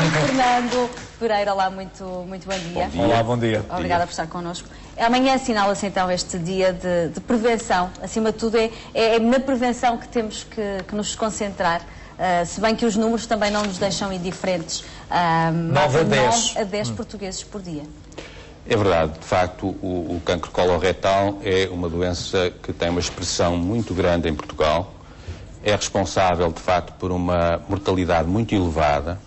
Fernando Pereira, olá, muito bom dia. Olá, bom dia. Obrigada por estar connosco. Amanhã assinala-se então este dia de prevenção. Acima de tudo, é na prevenção que temos que nos concentrar. Se bem que os números também não nos deixam indiferentes. 9 a 10 portugueses por dia. É verdade, de facto, o cancro coloretal é uma doença que tem uma expressão muito grande em Portugal. É responsável, de facto, por uma mortalidade muito elevada.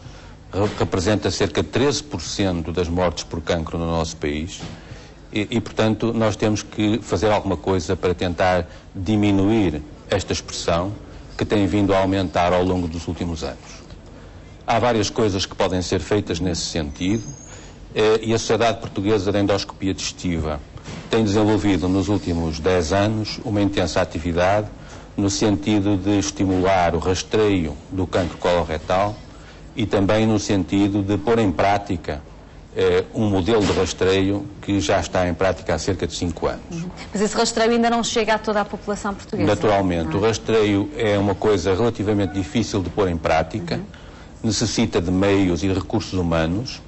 Representa cerca de 13% das mortes por cancro no nosso país. E, portanto, nós temos que fazer alguma coisa para tentar diminuir esta expressão que tem vindo a aumentar ao longo dos últimos anos. Há várias coisas que podem ser feitas nesse sentido e a Sociedade Portuguesa de Endoscopia Digestiva tem desenvolvido nos últimos 10 anos uma intensa atividade no sentido de estimular o rastreio do cancro coloretal e também no sentido de pôr em prática um modelo de rastreio que já está em prática há cerca de 5 anos. Mas esse rastreio ainda não chega a toda a população portuguesa? Naturalmente. O rastreio é uma coisa relativamente difícil de pôr em prática, necessita de meios e de recursos humanos,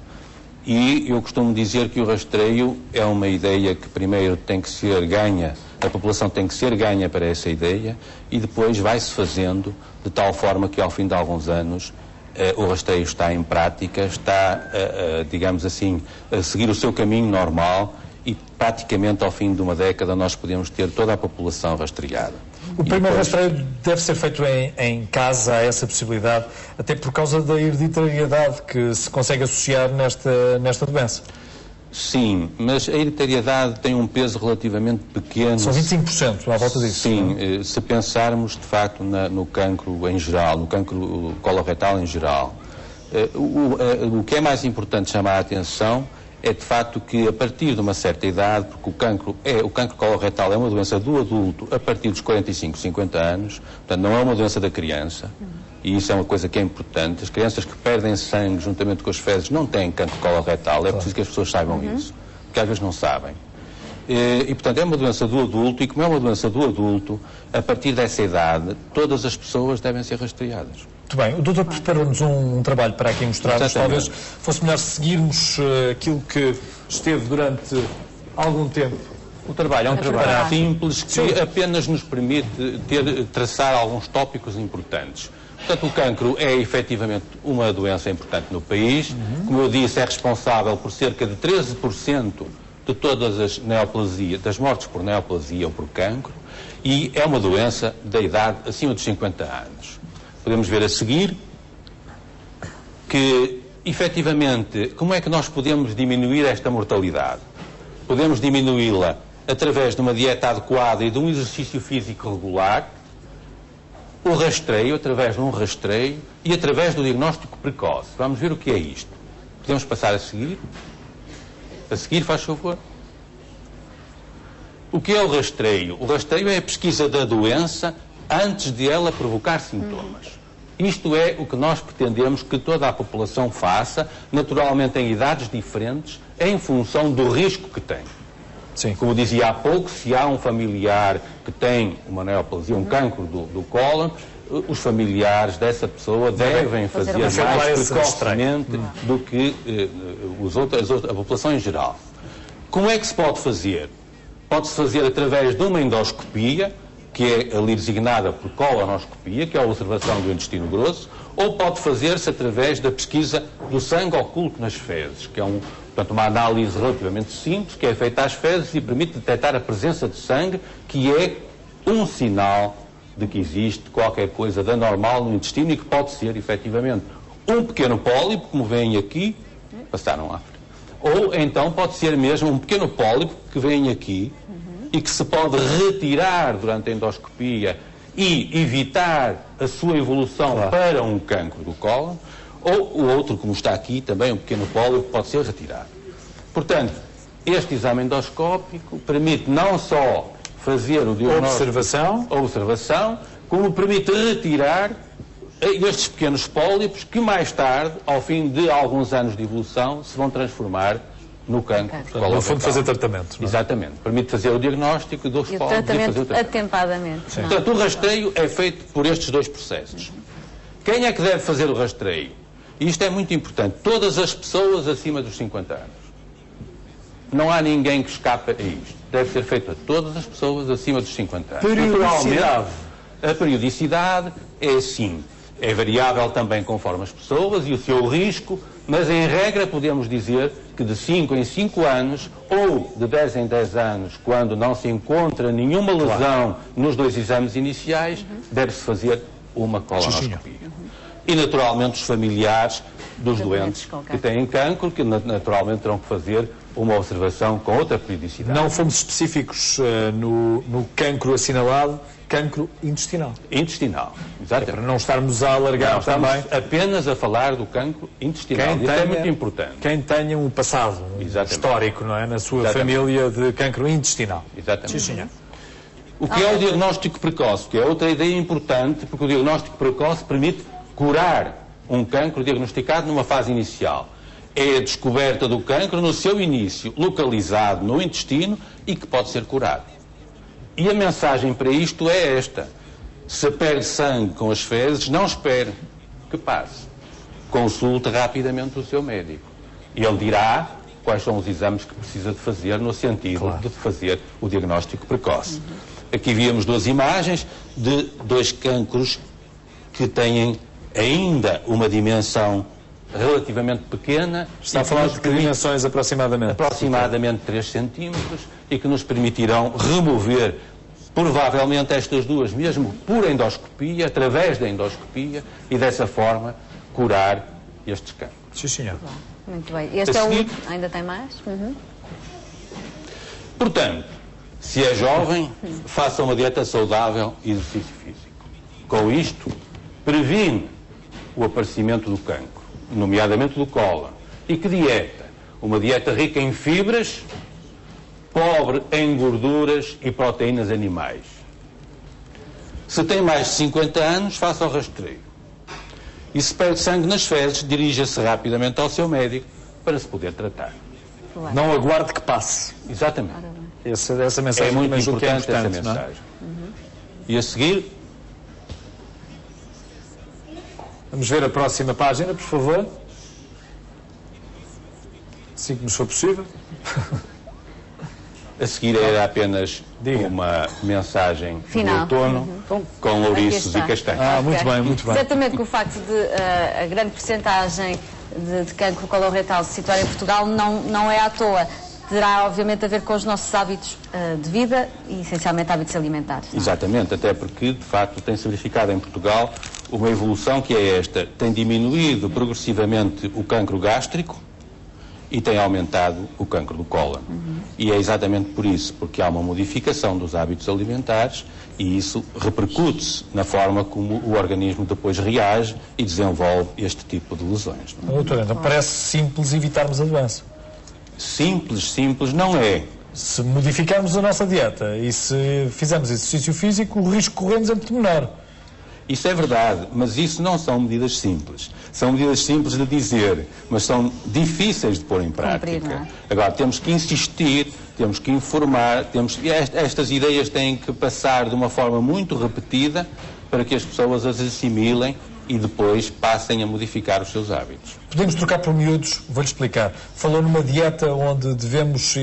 e eu costumo dizer que o rastreio é uma ideia que primeiro tem que ser ganha, a população tem que ser ganha para essa ideia, e depois vai-se fazendo de tal forma que ao fim de alguns anos o rastreio está em prática, está, digamos assim, a seguir o seu caminho normal e praticamente ao fim de uma década nós podemos ter toda a população rastreada. O primeiro rastreio deve ser feito em casa, há essa possibilidade, até por causa da hereditariedade que se consegue associar nesta doença. Sim, mas a hereditariedade tem um peso relativamente pequeno. São 25% à volta disso. Sim, se pensarmos de facto no cancro em geral, no cancro coloretal em geral, o que é mais importante chamar a atenção é de facto que a partir de uma certa idade, porque o cancro coloretal é uma doença do adulto a partir dos 45, 50 anos, portanto não é uma doença da criança. E isso é uma coisa que é importante. As crianças que perdem sangue juntamente com as fezes não têm cancro coloretal. É preciso que as pessoas saibam isso, porque às vezes não sabem. E, portanto, é uma doença do adulto, e como é uma doença do adulto, a partir dessa idade, todas as pessoas devem ser rastreadas. Muito bem. O doutor preparou-nos um trabalho para aqui mostrarmos. Talvez fosse melhor seguirmos aquilo que esteve durante algum tempo. O trabalho é um trabalho simples que apenas nos permite traçar alguns tópicos importantes. Portanto, o cancro é efetivamente uma doença importante no país. Como eu disse, é responsável por cerca de 13% de todas as neoplasias, das mortes por neoplasia ou por cancro, e é uma doença da idade acima dos 50 anos. Podemos ver a seguir que, efetivamente, como é que nós podemos diminuir esta mortalidade? Podemos diminuí-la através de uma dieta adequada e de um exercício físico regular, o rastreio, através de um rastreio e através do diagnóstico precoce. Vamos ver o que é isto. Podemos passar a seguir? A seguir, faz favor. O que é o rastreio? O rastreio é a pesquisa da doença antes de ela provocar sintomas. Isto é o que nós pretendemos que toda a população faça, naturalmente em idades diferentes, em função do risco que tem. Sim. Como dizia há pouco, se há um familiar que tem uma neoplasia, um cancro do cólon, os familiares dessa pessoa devem fazer mais precocemente do que a população em geral. Como é que se pode fazer? Pode-se fazer através de uma endoscopia, que é ali designada por colonoscopia, que é a observação do intestino grosso, ou pode fazer-se através da pesquisa do sangue oculto nas fezes, que é portanto, uma análise relativamente simples, que é feita às fezes e permite detectar a presença de sangue, que é um sinal de que existe qualquer coisa de anormal no intestino e que pode ser, efetivamente, um pequeno pólipo, como veem aqui, passaram lá, ou então pode ser mesmo um pequeno pólipo que vem aqui e que se pode retirar durante a endoscopia e evitar a sua evolução para um cancro do cólon, ou o outro, como está aqui, também um pequeno pólipo, pode ser retirado. Portanto, este exame endoscópico permite não só fazer o diagnóstico, observação, como permite retirar estes pequenos pólipos que mais tarde, ao fim de alguns anos de evolução, se vão transformar no cancro. No fundo, fazer tratamento. Não é? Exatamente. Permite fazer o diagnóstico dos pólipos e fazer o tratamento atempadamente. Portanto, o rastreio é feito por estes dois processos. Quem é que deve fazer o rastreio? E isto é muito importante. Todas as pessoas acima dos 50 anos. Não há ninguém que escape a isto. Deve ser feito a todas as pessoas acima dos 50 anos. Periodicidade. A periodicidade é assim. É variável também conforme as pessoas e o seu risco, mas em regra podemos dizer que de 5 em 5 anos ou de 10 em 10 anos, quando não se encontra nenhuma lesão nos 2 exames iniciais, deve-se fazer uma colonoscopia. E naturalmente os familiares dos doentes que têm cancro, que naturalmente terão que fazer uma observação com outra periodicidade. Não fomos específicos no cancro assinalado, cancro intestinal. Intestinal, exatamente. Para não estarmos a alargar também. Apenas a falar do cancro intestinal. Isso é muito importante. Quem tenha um passado histórico, não é? Na sua família de cancro intestinal. Exatamente. Sim, senhor. O que é o diagnóstico precoce? Que é outra ideia importante, porque o diagnóstico precoce permite curar um cancro diagnosticado numa fase inicial. É a descoberta do cancro no seu início, localizado no intestino e que pode ser curado. E a mensagem para isto é esta. Se perde sangue com as fezes, não espere que passe. Consulte rapidamente o seu médico. Ele dirá quais são os exames que precisa de fazer no sentido de fazer o diagnóstico precoce. Aqui víamos 2 imagens de 2 cancros que têm ainda uma dimensão relativamente pequena. Está a falar de que dimensões aproximadamente? Aproximadamente 3 centímetros e que nos permitirão remover provavelmente estas 2, mesmo por endoscopia, através da endoscopia, e dessa forma curar estes cancros. Sim, senhor. Muito bem. Este é o último. Ainda tem mais? Portanto, se é jovem, faça uma dieta saudável e exercício físico. Com isto, previne o aparecimento do cancro, nomeadamente do cólon. E que dieta? Uma dieta rica em fibras, pobre em gorduras e proteínas animais. Se tem mais de 50 anos, faça o rastreio. E se perde sangue nas fezes, dirija-se rapidamente ao seu médico para se poder tratar. Claro. Não aguarde que passe. Exatamente. Essa mensagem é muito importante, essa não é? mensagem. E a seguir... Vamos ver a próxima página, por favor. Assim que nos for possível. A seguir era apenas uma mensagem final do outono com louriços e castanhos. Muito bem, muito bem. Certamente que o facto de a grande percentagem de cancro coloretal se situar em Portugal não é à toa. Terá, obviamente, a ver com os nossos hábitos de vida e, essencialmente, hábitos alimentares. Não? Exatamente, até porque, de facto, tem-se verificado em Portugal uma evolução que é esta. Tem diminuído progressivamente o cancro gástrico e tem aumentado o cancro do cólon. E é exatamente por isso, porque há uma modificação dos hábitos alimentares e isso repercute-se na forma como o organismo depois reage e desenvolve este tipo de lesões. Doutor, então parece simples evitarmos a doença. Simples não é. Se modificarmos a nossa dieta e se fizermos exercício físico, o risco que corremos é muito menor. Isso é verdade, mas isso não são medidas simples. São medidas simples de dizer, mas são difíceis de pôr em prática. Agora, temos que insistir, temos que informar, estas ideias têm que passar de uma forma muito repetida para que as pessoas as assimilem e depois passem a modificar os seus hábitos. Podemos trocar por miúdos, vou-lhe explicar. Falou numa dieta onde devemos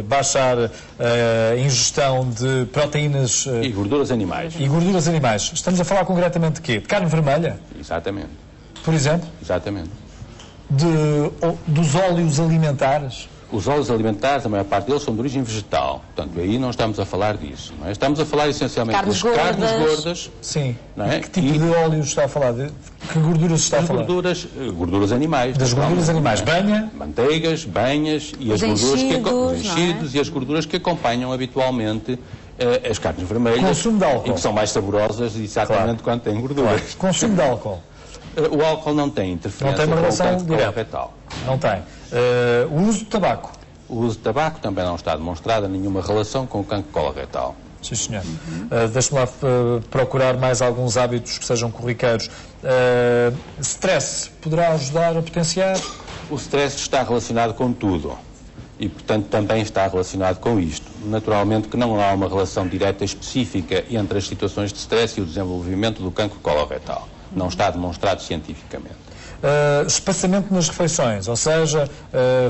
baixar a ingestão de proteínas... e gorduras animais. E gorduras animais. Estamos a falar concretamente de quê? De carne vermelha? Exatamente. Por exemplo? Exatamente. Dos óleos alimentares? Os óleos alimentares, a maior parte deles são de origem vegetal. Portanto, aí não estamos a falar disso. Não é? Estamos a falar essencialmente das carnes gordas. Sim. Não é? Que tipo de óleos está a falar? Que gorduras está a falar? Gorduras animais. Das gorduras animais. Banha? Manteigas, banhas e as gorduras enchidos e as gorduras que acompanham habitualmente as carnes vermelhas. Consumo de álcool. E que são mais saborosas exatamente quando têm gorduras. Claro. Consumo de álcool. O álcool não tem interferência com o cancro coloretal. Não tem. O uso de tabaco? O uso de tabaco também não está demonstrada nenhuma relação com o cancro coloretal. Sim, senhor. Deixe-me lá procurar mais alguns hábitos que sejam corriqueiros. Stress poderá ajudar a potenciar? O stress está relacionado com tudo. E, portanto, também está relacionado com isto. Naturalmente que não há uma relação direta específica entre as situações de stress e o desenvolvimento do cancro coloretal. Não está demonstrado cientificamente. espaçamento nas refeições, ou seja,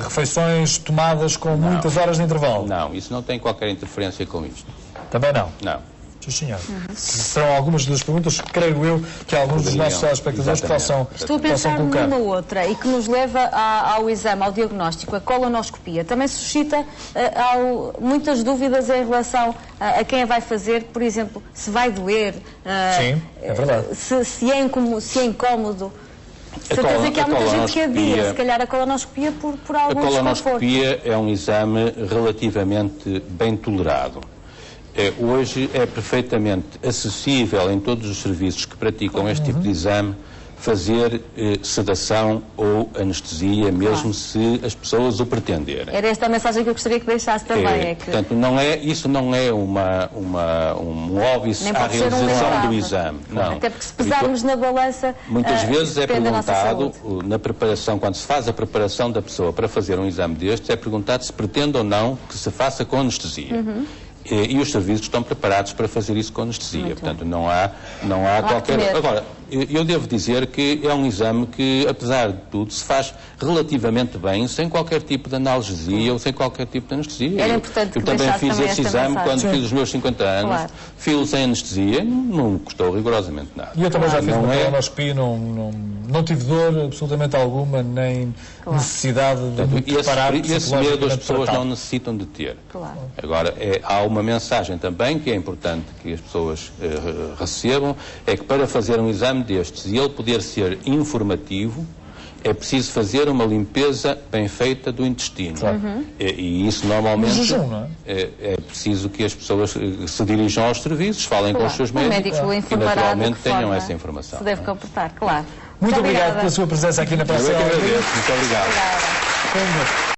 refeições tomadas com muitas horas de intervalo? Não, isso não tem qualquer interferência com isto. Também não? Não. Sim, senhor. Serão algumas das perguntas que creio eu que alguns dos nossos telespectadores possam colocar. Estou a pensar numa outra e que nos leva ao exame, ao diagnóstico, a colonoscopia. Também suscita muitas dúvidas em relação a quem a vai fazer, por exemplo, se vai doer, sim, é verdade. Se é incómodo. Certeza que há muita gente que adia, se calhar, a colonoscopia por algum desconforto. A colonoscopia é um exame relativamente bem tolerado. Hoje é perfeitamente acessível em todos os serviços que praticam este tipo de exame fazer sedação ou anestesia, mesmo se as pessoas o pretenderem. Era esta a mensagem que eu gostaria que deixasse também. Portanto, isso não é um óbice à realização do exame. Não. Até porque se pesarmos na balança, muitas vezes é perguntado, na preparação, quando se faz a preparação da pessoa para fazer um exame destes, é perguntado se pretende ou não que se faça com anestesia. E os serviços estão preparados para fazer isso com anestesia. Portanto, não há qualquer... Agora, eu devo dizer que é um exame que, apesar de tudo, se faz relativamente bem, sem qualquer tipo de analgesia ou sem qualquer tipo de anestesia. Era importante eu também fiz esse exame quando fiz os meus 50 anos. Fiz-o sem anestesia, não custou rigorosamente nada. E eu também já fiz uma colonoscopia, não tive dor absolutamente alguma, nem necessidade de preparar psicologicamente. Esse medo as pessoas não necessitam de ter. Agora, há uma mensagem também que é importante que as pessoas recebam, é que para fazer um exame destes e ele poder ser informativo, é preciso fazer uma limpeza bem feita do intestino. E isso normalmente jejum, não é? É preciso que as pessoas se dirijam aos serviços, falem com os seus médicos e naturalmente tenham essa informação. Se deve comportar, claro. Muito obrigado pela sua presença aqui na Praça. Muito obrigado.